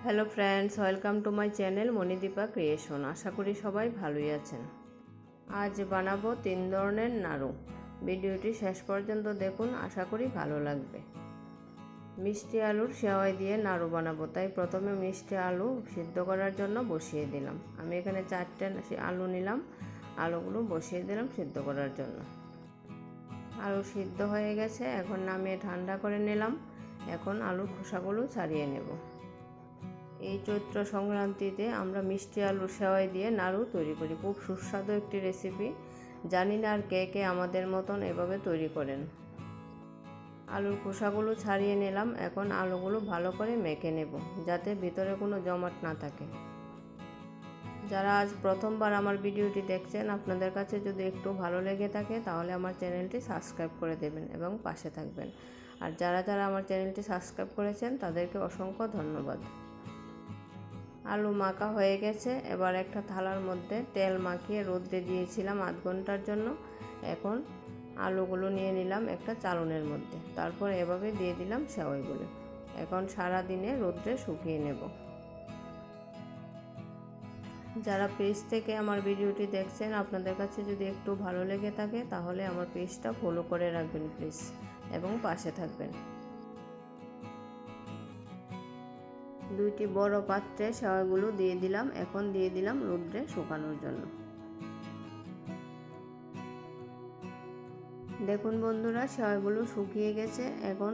Hello friends, welcome to my channel Manidipa creation. আশা করি সবাই ভালোই আছেন। আজ বানাবো 3 ধরনের নাড়ু। ভিডিওটি শেষ পর্যন্ত দেখুন, আশা করি ভালো লাগবে। মিষ্টি আলুর সেওয়াই দিয়ে নাড়ু বানাবো, তাই প্রথমে মিষ্টি আলু সিদ্ধ করার জন্য বসিয়ে দিলাম। আমি এখানে 4টে আলু নিলাম, আলুগুলো বসিয়ে দিলাম সিদ্ধ করার জন্য। আলু সিদ্ধ হয়ে গেছে, এখন নামিয়ে ঠান্ডা করে নিলাম। এখন আলুর খোসাগুলো ছাড়িয়ে নেব। এই চৈত্র সংক্রান্তিতে আমরা মিষ্টি আলুর সেওয়াই দিয়ে নাড়ু তৈরি করি। খুব সুস্বাদু একটি রেসিপি। জানি না আর কে কে আমাদের মতন এভাবে তৈরি করেন। আলুর খোসাগুলো ছাড়িয়ে নিলাম। এখন আলুগুলো ভালো করে মেখে নেব, যাতে ভিতরে কোনো জমাট না থাকে। যারা আজ প্রথমবার আমার ভিডিওটি দেখছেন, আপনাদের কাছে যদি একটু ভালো লেগে থাকে তাহলে আমার চ্যানেলটি সাবস্ক্রাইব করে দেবেন এবং পাশে থাকবেন। আর যারা যারা আমার চ্যানেলটি সাবস্ক্রাইব করেছেন তাদেরকে অসংখ্য ধন্যবাদ। আলু মাখা হয়ে গেছে। এবার একটা থালার মধ্যে তেল মাখিয়ে রোদে দিয়েছিলাম আধ ঘন্টার জন্য। এখন আলুগুলো নিয়ে নিলাম একটা চালনের মধ্যে, তারপর এভাবে দিয়ে দিলাম সেওইগুলো। এখন সারা দিনে রোদে শুকিয়ে নেব। যারা পেজ থেকে আমার ভিডিওটি দেখছেন, আপনাদের কাছে যদি একটু ভালো লেগে থাকে তাহলে আমার পেজটা ফলো করে রাখবেন প্লিজ, এবং পাশে থাকবেন। 2টি বড় পাত্রে সেওইগুলো দিয়ে দিলাম। এখন দিয়ে দিলাম রোদে শুকানোর জন্য। দেখুন বন্ধুরা, সেওইগুলো শুকিয়ে গেছে। এখন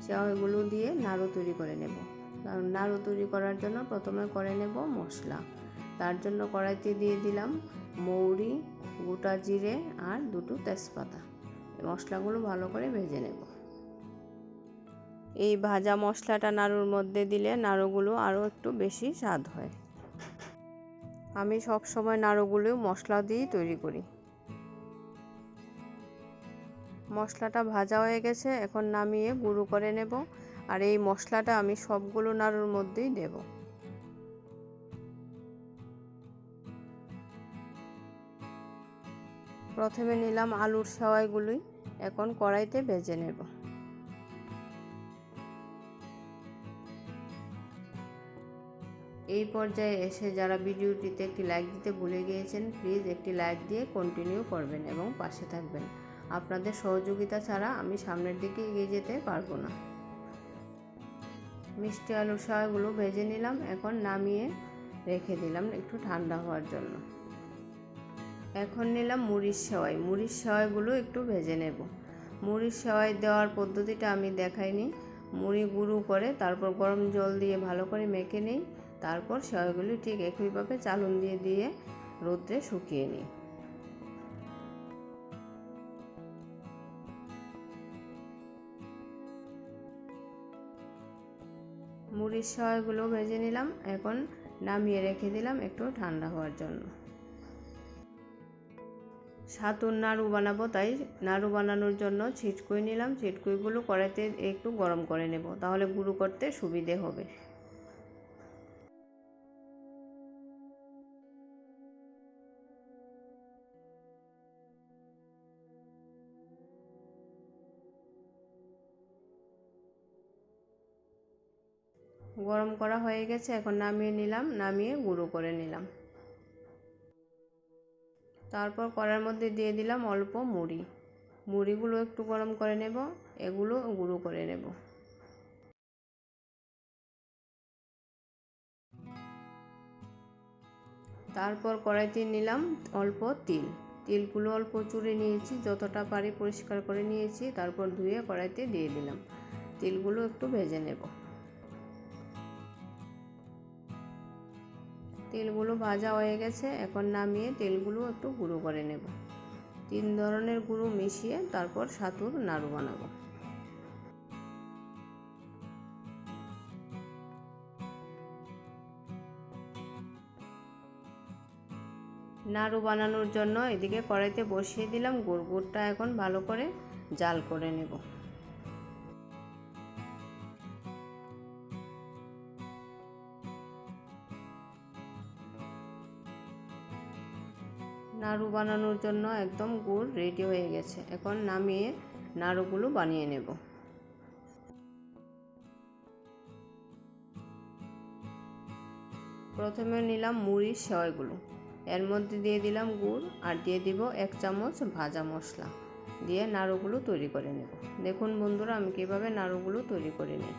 সেওইগুলো দিয়ে নাড়ু তৈরি করে নেব। কারণ নাড়ু তৈরি করার জন্য প্রথমে করে নেব মশলা। তার জন্য কড়াইতে দিয়ে দিলাম মৌরি, গোটা জিরে আর 2টো তেজপাতা। এই মশলাগুলো ভালো করে ভেজে নেব। এই ভাজা মশলাটা নাড়ুর মধ্যে দিলে নাড়ুগুলো আরও একটু বেশি স্বাদ হয়। আমি সব সময় নাড়ুগুলো মশলা দিয়েই তৈরি করি। মশলাটা ভাজা হয়ে গেছে, এখন নামিয়ে গুঁড়ো করে নেব। আর এই মশলাটা আমি সবগুলো নাড়ুর মধ্যেই দেব। প্রথমে নিলাম আলুর সেওইগুলি, এখন কড়াইতে ভেজে নেব। এই পর্যায়ে এসে যারা ভিডিওটিতে একটি লাইক দিতে ভুলে গিয়েছেন, প্লিজ একটি লাইক দিয়ে কন্টিনিউ করবেন এবং পাশে থাকবেন। আপনাদের সহযোগিতা ছাড়া আমি সামনের দিকে এগিয়ে যেতে পারবো না। মিষ্টি আলুর সেওইগুলো ভেজে নিলাম। এখন নামিয়ে রেখে দিলাম একটু ঠান্ডা হওয়ার জন্য। এখন নিলাম মুড়ির সেওই। মুড়ির সেওইগুলো একটু ভেজে নেব। মুড়ির সেওই দেওয়ার পদ্ধতিটা আমি দেখাইনি। মুড়ি গুঁড়ো করে তারপর গরম জল দিয়ে ভালো করে মেখে নিই। তারপর সেওইগুলি ঠিক একইভাবে চালন দিয়ে রোদে শুকিয়ে নিই। মুড়ির সেওইগুলো ভেজে নিলাম। এখন নামিয়ে রেখে দিলাম একটু ঠান্ডা হওয়ার জন্য। ছাতুর নাড়ু বানাবো, তাই নাড়ু বানানোর জন্য ছিটকুই নিলাম। ছিটকুইগুলো কড়াইতে একটু গরম করে নেব, তাহলে গুঁড়ো করতে সুবিধে হবে। গরম করা হয়ে গেছে, এখন নামিয়ে নিলাম। নামিয়ে গুঁড়ো করে নিলাম। তারপর কড়ার মধ্যে দিয়ে দিলাম অল্প মুড়ি। মুড়িগুলো একটু গরম করে নেব, এগুলো গুঁড়ো করে নেব। তারপর কড়াইতে নিলাম অল্প তিল। তিলগুলো অল্প চুড়ে নিয়েছি, যতটা পারি পরিষ্কার করে নিয়েছি। তারপর ধুয়ে কড়াইতে দিয়ে দিলাম। তিলগুলো একটু ভেজে নেব। তেলগুলো ভাজা হয়ে গেছে, এখন নামিয়ে তেলগুলো একটু গুঁড়ো করে নেব। 3 ধরনের গুঁড়ো মিশিয়ে তারপর ছাতুর নাড়ু বানাবো। নাড়ু বানানোর জন্য এদিকে কড়াইতে বসিয়ে দিলাম গুড়। গুড়টা এখন ভালো করে জাল করে নেব। নাড়ু বানানোর জন্য একদম গুড় রেডি হয়ে গেছে। এখন নামিয়ে নাড়ুগুলো বানিয়ে নেব। প্রথমে নিলাম মুড়ির সেওইগুলো, এর মধ্যে দিয়ে দিলাম গুড় আর দিয়ে দিব 1 চামচ ভাজা মশলা, দিয়ে নাড়ুগুলো তৈরি করে নেব। দেখুন বন্ধুরা আমি কীভাবে নাড়ুগুলো তৈরি করে নিই।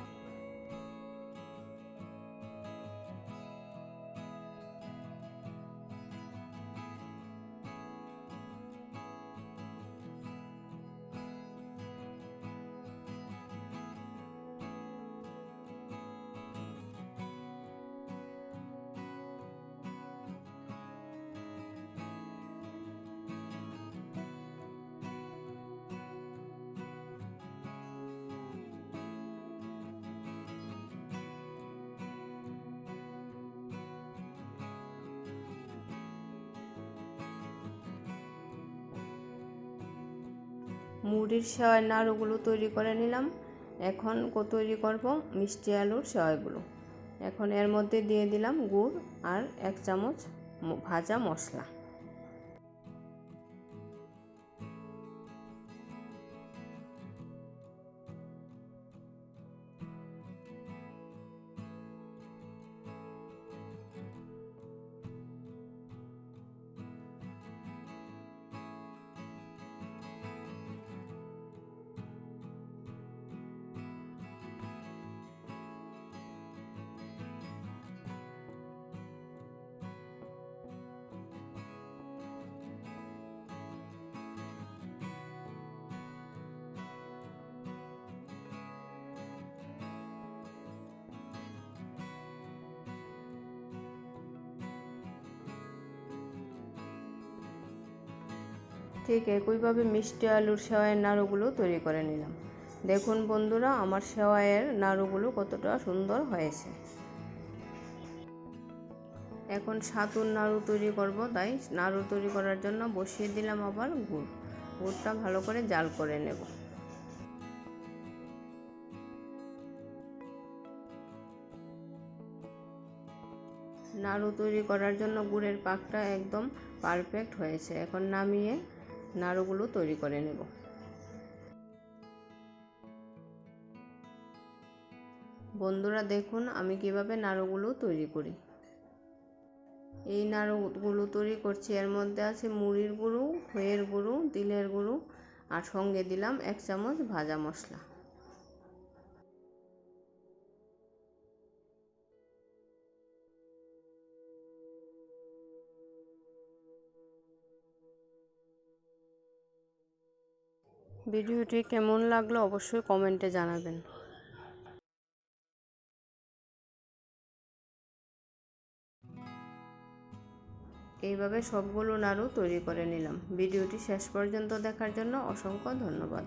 মুড়ির সেওয়ার নাড়ুগুলো তৈরি করে নিলাম। এখন তৈরি করব মিষ্টি আলুর সেওয়াইগুলো। এখন এর মধ্যে দিয়ে দিলাম গুড় আর 1 চামচ ভাজা মশলা। ঠিক একইভাবে মিষ্টি আলুর সেওয়াইয়ের নাড়ুগুলো তৈরি করে নিলাম। দেখুন বন্ধুরা আমার সেওয়াইয়ের নাড়ুগুলো কতটা সুন্দর হয়েছে। এখন ছাতুর নাড়ু তৈরি করব, তাই নাড়ু তৈরি করার জন্য বসিয়ে দিলাম আবার গুড়টা ভালো করে জাল করে নেব। নাড়ু তৈরি করার জন্য গুড়ের পাকটা একদম পারফেক্ট হয়েছে। এখন নামিয়ে নাড়ুগুলো তৈরি করে নেব। বন্ধুরা দেখুন আমি কিভাবে নাড়ুগুলো তৈরি করি। এই নাড়ুগুলো তৈরি করছি, এর মধ্যে আছে মুড়ির গুঁড়ো, খইয়ের গুঁড়ো, তিলের গুঁড়ো আর সঙ্গে দিলাম 1 চামচ ভাজা মশলা। ভিডিওটি কেমন লাগলো অবশ্যই কমেন্টে জানাবেন। এইভাবে সবগুলো নাড়ু তৈরি করে নিলাম। ভিডিওটি শেষ পর্যন্ত দেখার জন্য অসংখ্য ধন্যবাদ।